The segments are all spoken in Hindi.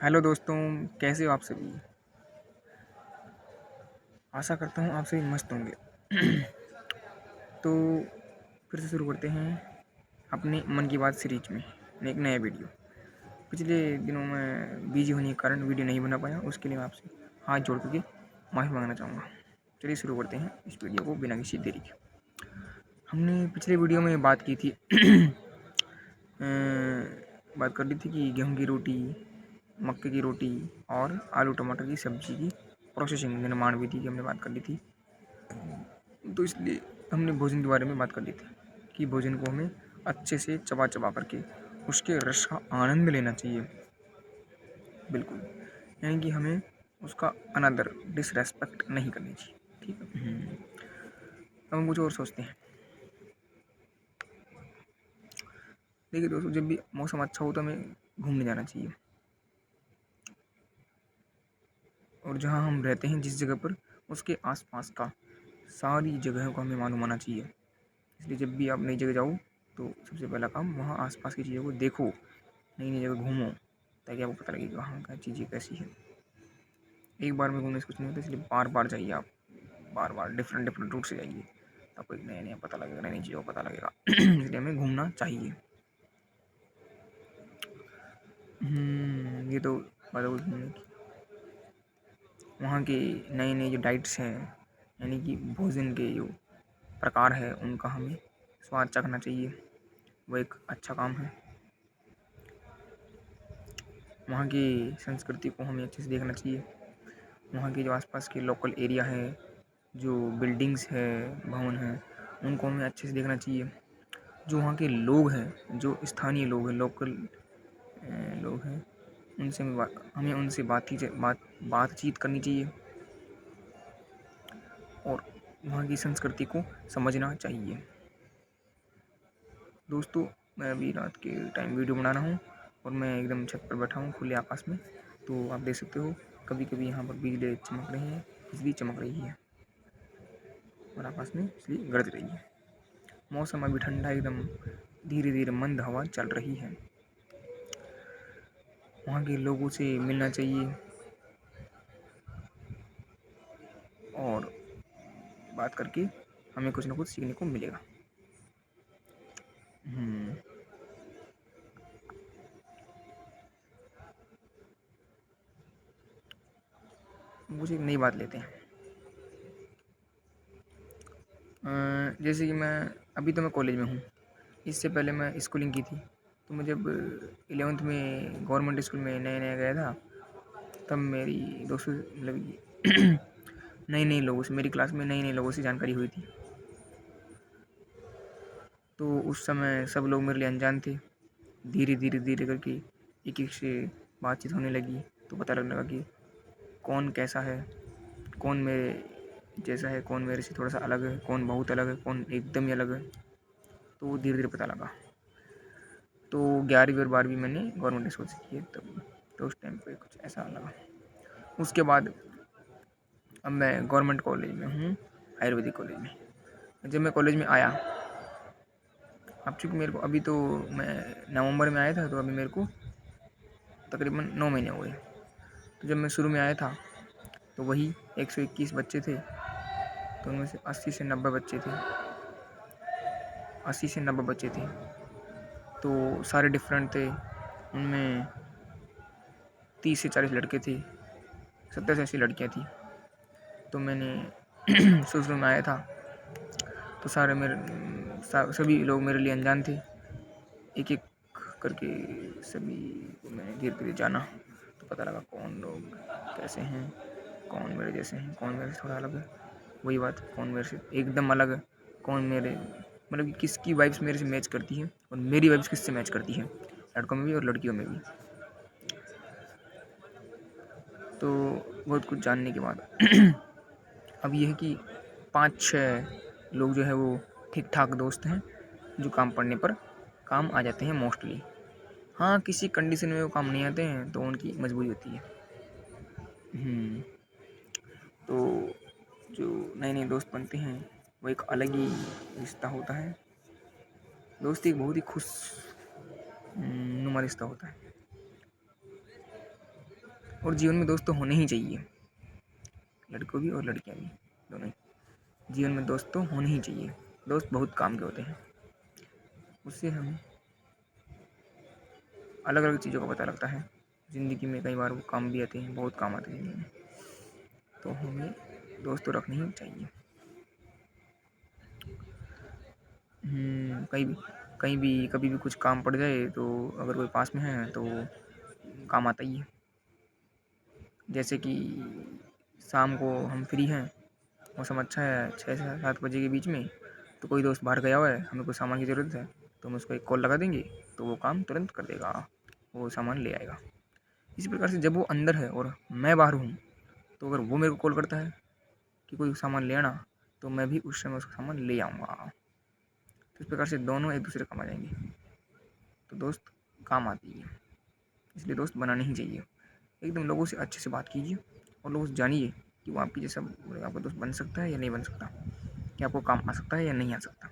हेलो दोस्तों, कैसे हो आप सभी। आशा करता हूँ आप सभी मस्त होंगे। तो फिर से शुरू करते हैं अपने मन की बात सीरीज में एक नया वीडियो। पिछले दिनों में बिजी होने के कारण वीडियो नहीं बना पाया, उसके लिए मैं आपसे हाथ जोड़ करके माफ़ी मांगना चाहूँगा। चलिए शुरू करते हैं इस वीडियो को बिना किसी देरी के। हमने पिछले वीडियो में बात की थी बात कर ली थी कि गेहूं की रोटी, मक्के की रोटी और आलू टमाटर की सब्जी की प्रोसेसिंग निर्माण विधि की हमने बात कर ली थी। तो इसलिए हमने भोजन के बारे में बात कर ली थी कि भोजन को हमें अच्छे से चबा चबा करके उसके रस का आनंद लेना चाहिए। बिल्कुल, यानी कि हमें उसका अनादर डिसरेस्पेक्ट नहीं करनी चाहिए। ठीक है। अब हम कुछ और सोचते हैं। देखिए दोस्तों, जब भी मौसम अच्छा हो तो हमें घूमने जाना चाहिए। और जहाँ हम रहते हैं जिस जगह पर, उसके आसपास का सारी जगहों को हमें मालूम होना चाहिए। इसलिए जब भी आप नई जगह जाओ तो सबसे पहला काम वहाँ आसपास की चीज़ों को देखो, नई नई जगह घूमो, ताकि आपको पता लगे कि वहाँ का चीज़ें कैसी है। एक बार में घूमने से कुछ नहीं होता, इसलिए बार बार जाइए आप, बार बार डिफरेंट डिफरेंट रूट से जाइए, तो आपको एक नया नया पता लगेगा, नई नई चीज़ों का पता लगेगा। इसलिए हमें घूमना चाहिए। ये तो बात हो गई घूमने की। वहाँ के नए नए जो डाइट्स हैं, यानी कि भोजन के जो प्रकार है, उनका हमें स्वाद चखना चाहिए। वो एक अच्छा काम है। वहाँ की संस्कृति को हमें अच्छे से देखना चाहिए। वहाँ के जो आसपास के लोकल एरिया है, जो बिल्डिंग्स है, भवन हैं, उनको हमें अच्छे से देखना चाहिए। जो वहाँ के लोग हैं, जो स्थानीय लोग हैं, लोकल लोग हैं, उनसे हमें उनसे बातचीत करनी चाहिए और वहाँ की संस्कृति को समझना चाहिए। दोस्तों, मैं अभी रात के टाइम वीडियो बना रहा हूँ और मैं एकदम छत पर बैठा हूँ खुले आकाश में। तो आप देख सकते हो कभी कभी यहाँ पर बिजली चमक रही है, बिजली चमक रही है और आकाश में इसलिए गरज रही है। मौसम अभी ठंडा, एकदम धीरे धीरे मंद हवा चल रही है। वहाँ के लोगों से मिलना चाहिए और बात करके हमें कुछ ना कुछ सीखने को मिलेगा। हम्म, मुझे एक नई बात लेते हैं। जैसे कि मैं अभी तो मैं कॉलेज में हूँ, इससे पहले मैं स्कूलिंग की थी। तो मैं जब 11th में गवर्नमेंट स्कूल में नया नया गया था, तब मेरी दोस्तों मतलब नए नए लोगों से, मेरी क्लास में नए नए लोगों से जानकारी हुई थी। तो उस समय सब लोग मेरे लिए अनजान थे। धीरे धीरे धीरे करके एक एक से बातचीत होने लगी, तो पता लगने लगा कि कौन कैसा है, कौन मेरे जैसा है, कौन मेरे से थोड़ा सा अलग है, कौन बहुत अलग है, कौन एकदम ही अलग है। तो वो धीरे धीरे पता लगा। तो 11वीं और 12वीं मैंने गवर्नमेंट स्कूल से की है तब। तो उस टाइम पे कुछ ऐसा लगा। उसके बाद अब मैं गवर्नमेंट कॉलेज में हूँ, आयुर्वेदिक कॉलेज में। जब मैं कॉलेज में आया, अब चूँकि मेरे को अभी तो मैं नवंबर में आया था, तो अभी मेरे को तकरीबन 9 महीने हुए। तो जब मैं शुरू में आया था तो वही 121 बच्चे थे। तो उनमें से 80 से 90 बच्चे थे, 80 से 90 बच्चे थे। तो सारे डिफरेंट थे। उनमें 30 से 40 लड़के थे, 70 से 80 लड़कियाँ थी। तो मैंने शुरू में आया था तो सभी लोग मेरे लिए अनजान थे। एक एक करके सभी को मैंने धीरे धीरे जाना, तो पता लगा कौन लोग कैसे हैं, कौन मेरे जैसे हैं, कौन मेरे से थोड़ा अलग है। वही बात, कौन मेरे से एकदम अलग है, कौन मेरे मतलब कि किसकी वाइब्स मेरे से मैच करती है और मेरी वाइब्स किससे मैच करती है, लड़कों में भी और लड़कियों में भी। तो बहुत कुछ जानने के बाद अब ये है कि 5-6 लोग जो है वो ठीक ठाक दोस्त हैं, जो काम पड़ने पर काम आ जाते हैं मोस्टली। हाँ, किसी कंडीशन में वो काम नहीं आते हैं तो उनकी मजबूरी होती है। तो जो नए नए दोस्त बनते हैं, वो एक अलग ही रिश्ता होता है। दोस्ती एक बहुत ही खुश नुमा रिश्ता होता है। और जीवन में दोस्त तो होने ही चाहिए, लड़कों भी और लड़कियां भी, दोनों ही। जीवन में दोस्त तो होने ही चाहिए। दोस्त बहुत काम के होते हैं, उससे हमें अलग अलग चीज़ों का पता लगता है। ज़िंदगी में कई बार वो काम भी आते हैं, बहुत काम आते हैं ज़िंदगी में। तो हमें दोस्त तो रखने ही चाहिए। कहीं भी कभी भी कुछ काम पड़ जाए तो अगर कोई पास में है तो काम आता ही है। जैसे कि शाम को हम फ्री हैं, मौसम अच्छा है, 6 से 7 बजे के बीच में, तो कोई दोस्त बाहर गया हुआ है, हमें कुछ सामान की ज़रूरत है, तो हम उसको एक कॉल लगा देंगे, तो वो काम तुरंत कर देगा, वो सामान ले आएगा। इसी प्रकार से जब वो अंदर है और मैं बाहर हूँ, तो अगर वो मेरे को कॉल करता है कि कोई सामान ले आना, तो मैं भी उस समय उसका सामान ले आऊँगा। तो इस प्रकार से दोनों एक दूसरे काम आ जाएंगे। तो दोस्त काम आती है, इसलिए दोस्त बनाने ही चाहिए। एकदम लोगों से अच्छे से बात कीजिए और लोगों से जानिए कि वो आपकी जैसा आपका दोस्त बन सकता है या नहीं बन सकता, कि आपको काम आ सकता है या नहीं आ सकता।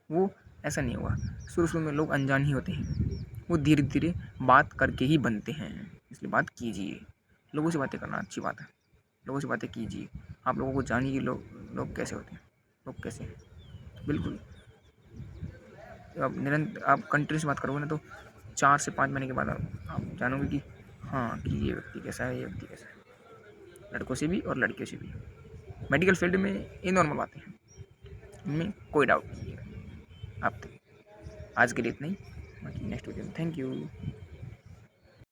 वो ऐसा नहीं होगा। शुरू शुरू में लोग अनजान ही होते हैं, वो धीरे धीरे बात करके ही बनते हैं। इसलिए बात कीजिए, लोगों से बातें करना अच्छी बात है। लोगों से बातें कीजिए, आप लोगों को जानिए कि लोग कैसे होते हैं, लोग कैसे हैं। बिल्कुल, आप कंटिन्यूस बात करोगे ना, तो 4 से 5 महीने के बाद आप जानोगे कि हाँ, कि ये व्यक्ति कैसा है, ये व्यक्ति कैसा है। लड़कों से भी और लड़कियों से भी। मेडिकल फील्ड में ये नॉर्मल बातें हैं, इनमें कोई डाउट नहीं है। आप आज के लिए इतना ही, बाकी नेक्स्ट वीडियो में। Thank you.